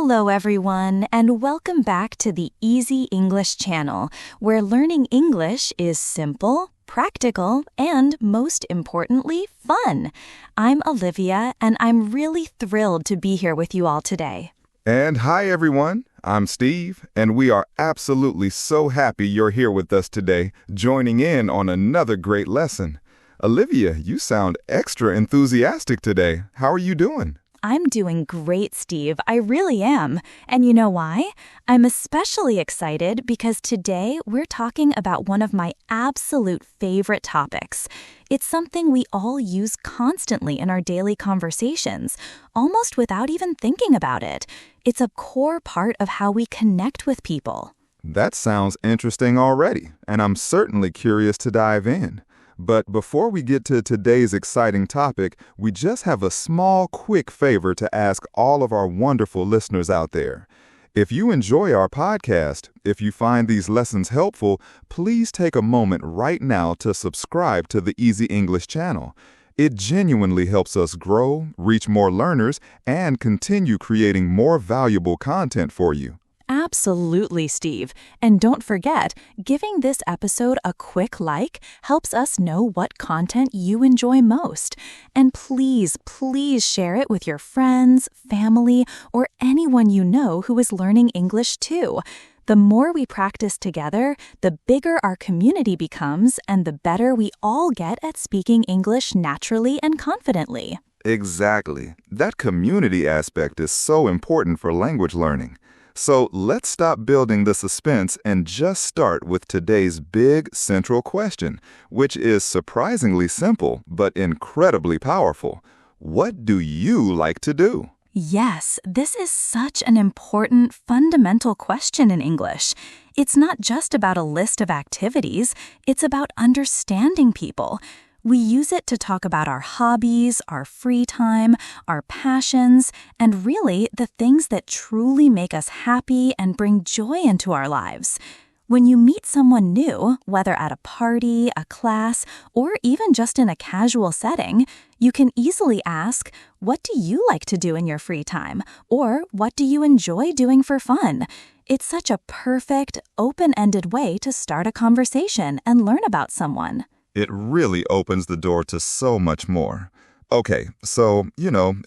Hello, everyone, and welcome back to the Easy English channel, where learning English is simple, practical, and most importantly, fun. I'm Olivia, and I'm really thrilled to be here with you all today. And hi, everyone. I'm Steve, and we are absolutely so happy you're here with us today, joining in on another great lesson. Olivia, you sound extra enthusiastic today. How are you doing? I'm doing great, Steve. I really am. And you know why? I'm especially excited because today we're talking about one of my absolute favorite topics. It's something we all use constantly in our daily conversations, almost without even thinking about it. It's a core part of how we connect with people. That sounds interesting already, and I'm certainly curious to dive in. But before we get to today's exciting topic, we just have a small, quick favor to ask all of our wonderful listeners out there. If you enjoy our podcast, if you find these lessons helpful, please take a moment right now to subscribe to the Easy English channel. It genuinely helps us grow, reach more learners, and continue creating more valuable content for you. Absolutely, Steve. And don't forget, giving this episode a quick like helps us know what content you enjoy most. And please, please share it with your friends, family, or anyone you know who is learning English too. The more we practice together, the bigger our community becomes and the better we all get at speaking English naturally and confidently. Exactly. That community aspect is so important for language learning. So let's stop building the suspense and just start with today's big central question, which is surprisingly simple but incredibly powerful. What do you like to do? Yes, this is such an important, fundamental question in English. It's not just about a list of activities, it's about understanding people. We use it to talk about our hobbies, our free time, our passions, and really the things that truly make us happy and bring joy into our lives. When you meet someone new, whether at a party, a class, or even just in a casual setting, you can easily ask, "What do you like to do in your free time?" Or, "What do you enjoy doing for fun?" It's such a perfect, open-ended way to start a conversation and learn about someone. It really opens the door to so much more. Okay, so,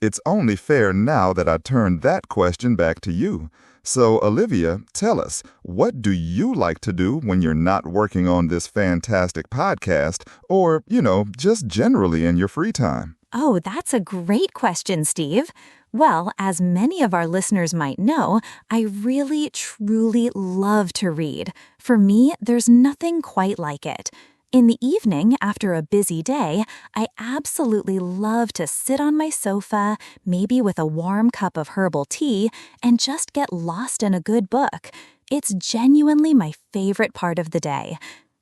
it's only fair now that I turn that question back to you. So, Olivia, tell us, what do you like to do when you're not working on this fantastic podcast or, just generally in your free time? Oh, that's a great question, Steve. Well, as many of our listeners might know, I really, truly love to read. For me, there's nothing quite like it. In the evening, after a busy day, I absolutely love to sit on my sofa, maybe with a warm cup of herbal tea, and just get lost in a good book. It's genuinely my favorite part of the day.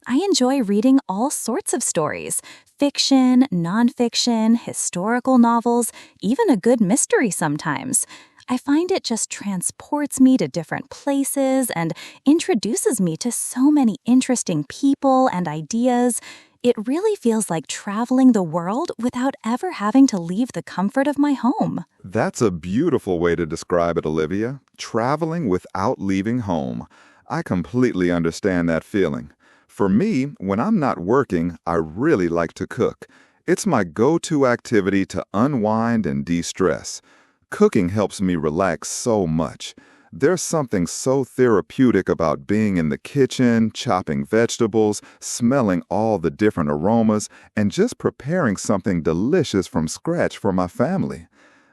I enjoy reading all sorts of stories: fiction, nonfiction, historical novels, even a good mystery sometimes. I find it just transports me to different places and introduces me to so many interesting people and ideas. It really feels like traveling the world without ever having to leave the comfort of my home. That's a beautiful way to describe it, Olivia. Traveling without leaving home. I completely understand that feeling. For me, when I'm not working, I really like to cook. It's my go-to activity to unwind and de-stress. Cooking helps me relax so much. There's something so therapeutic about being in the kitchen, chopping vegetables, smelling all the different aromas, and just preparing something delicious from scratch for my family.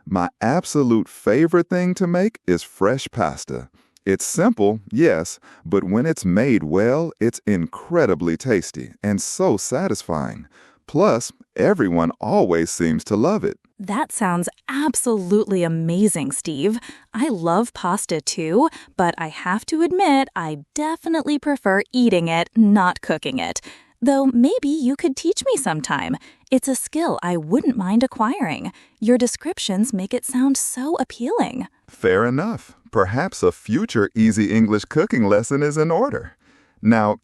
My absolute favorite thing to make is fresh pasta. It's simple, yes, but when it's made well, it's incredibly tasty and so satisfying. Plus, everyone always seems to love it. That sounds absolutely amazing, Steve. I love pasta too, but I have to admit I definitely prefer eating it, not cooking it. Though maybe you could teach me sometime. It's a skill I wouldn't mind acquiring. Your descriptions make it sound so appealing. Fair enough. Perhaps a future Easy English cooking lesson is in order. Now,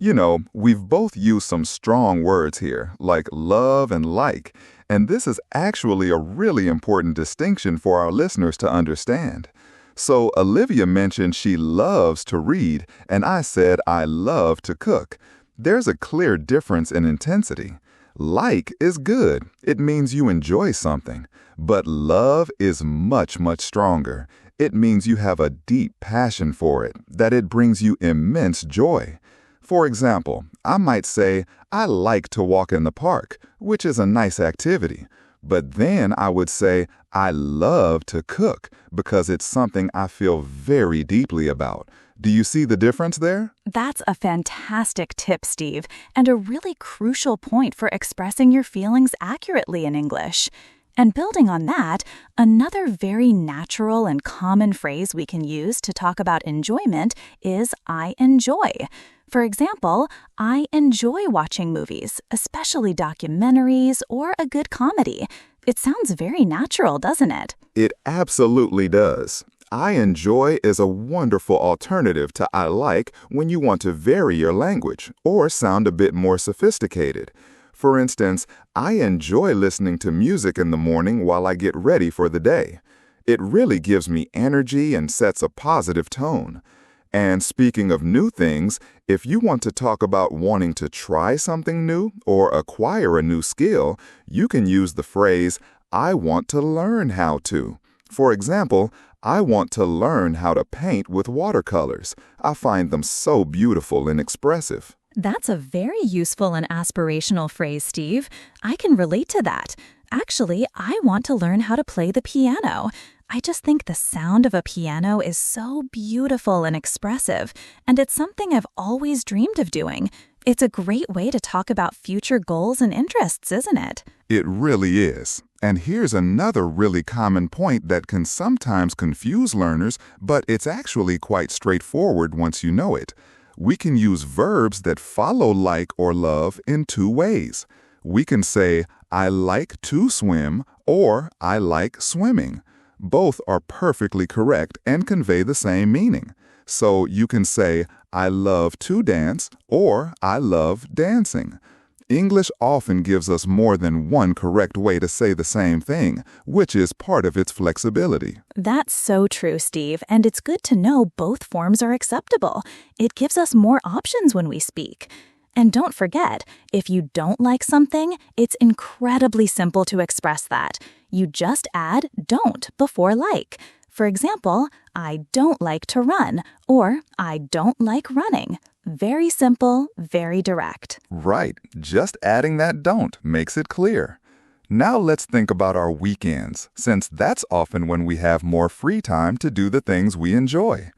we've both used some strong words here, like love and like, and this is actually a really important distinction for our listeners to understand. So Olivia mentioned she loves to read, and I said I love to cook. There's a clear difference in intensity. Like is good. It means you enjoy something. But love is much, much stronger. It means you have a deep passion for it, that it brings you immense joy. For example, I might say, I like to walk in the park, which is a nice activity. But then I would say, I love to cook because it's something I feel very deeply about. Do you see the difference there? That's a fantastic tip, Steve, and a really crucial point for expressing your feelings accurately in English. And building on that, another very natural and common phrase we can use to talk about enjoyment is I enjoy. For example, I enjoy watching movies, especially documentaries or a good comedy. It sounds very natural, doesn't it? It absolutely does. I enjoy is a wonderful alternative to I like when you want to vary your language or sound a bit more sophisticated. For instance, I enjoy listening to music in the morning while I get ready for the day. It really gives me energy and sets a positive tone. And speaking of new things, if you want to talk about wanting to try something new or acquire a new skill, you can use the phrase, I want to learn how to. For example, I want to learn how to paint with watercolors. I find them so beautiful and expressive. That's a very useful and aspirational phrase, Steve. I can relate to that. Actually, I want to learn how to play the piano. I just think the sound of a piano is so beautiful and expressive, and it's something I've always dreamed of doing. It's a great way to talk about future goals and interests, isn't it? It really is. And here's another really common point that can sometimes confuse learners, but it's actually quite straightforward once you know it. We can use verbs that follow like or love in two ways. We can say, I like to swim, or I like swimming. Both are perfectly correct and convey the same meaning. So you can say, I love to dance, or I love dancing. English often gives us more than one correct way to say the same thing, which is part of its flexibility. That's so true, Steve, and it's good to know both forms are acceptable. It gives us more options when we speak. And don't forget, if you don't like something, it's incredibly simple to express that. You just add don't before like. For example, I don't like to run, or I don't like running. Very simple, very direct. Right, just adding that don't makes it clear. Now let's think about our weekends, since that's often when we have more free time to do the things we enjoy.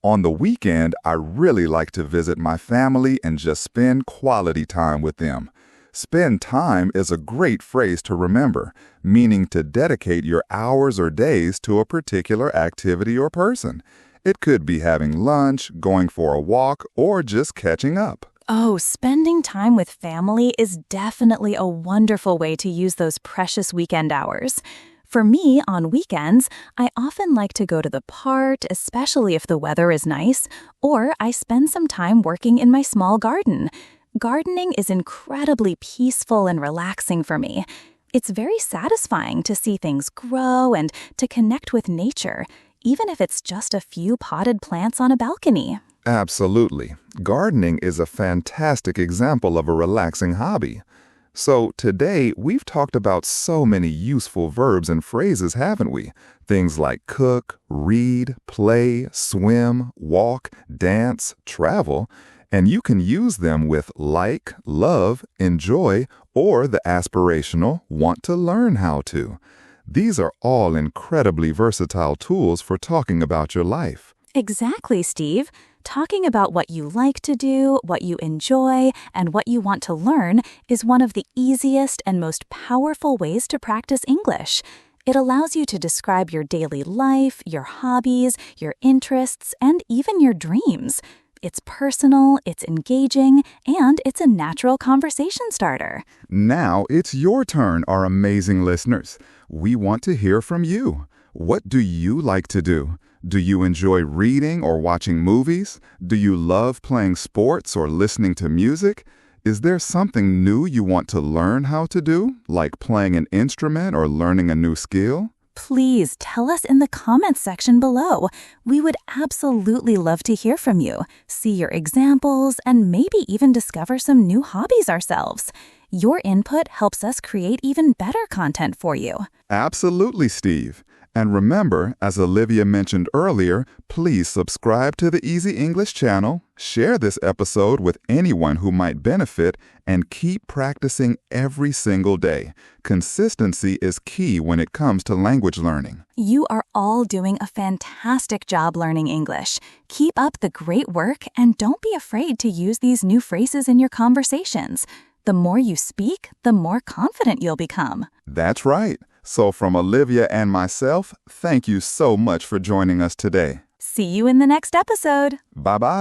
On the weekend, I really like to visit my family and just spend quality time with them. Spend time is a great phrase to remember, meaning to dedicate your hours or days to a particular activity or person. It could be having lunch, going for a walk, or just catching up. Oh, spending time with family is definitely a wonderful way to use those precious weekend hours. For me, on weekends, I often like to go to the park, especially if the weather is nice, or I spend some time working in my small garden. Gardening is incredibly peaceful and relaxing for me. It's very satisfying to see things grow and to connect with nature, even if it's just a few potted plants on a balcony. Absolutely. Gardening is a fantastic example of a relaxing hobby. So today, we've talked about so many useful verbs and phrases, haven't we? Things like cook, read, play, swim, walk, dance, travel. And you can use them with like, love, enjoy, or the aspirational want to learn how to. These are all incredibly versatile tools for talking about your life. Exactly, Steve. Talking about what you like to do, what you enjoy, and what you want to learn is one of the easiest and most powerful ways to practice English. It allows you to describe your daily life, your hobbies, your interests, and even your dreams. It's personal, it's engaging, and it's a natural conversation starter. Now it's your turn, our amazing listeners. We want to hear from you. What do you like to do? Do you enjoy reading or watching movies? Do you love playing sports or listening to music? Is there something new you want to learn how to do, like playing an instrument or learning a new skill? Please tell us in the comments section below. We would absolutely love to hear from you, see your examples, and maybe even discover some new hobbies ourselves. Your input helps us create even better content for you. Absolutely, Steve. And remember, as Olivia mentioned earlier, please subscribe to the Easy English channel, share this episode with anyone who might benefit, and keep practicing every single day. Consistency is key when it comes to language learning. You are all doing a fantastic job learning English. Keep up the great work and don't be afraid to use these new phrases in your conversations. The more you speak, the more confident you'll become. That's right. So from Olivia and myself, thank you so much for joining us today. See you in the next episode. Bye-bye.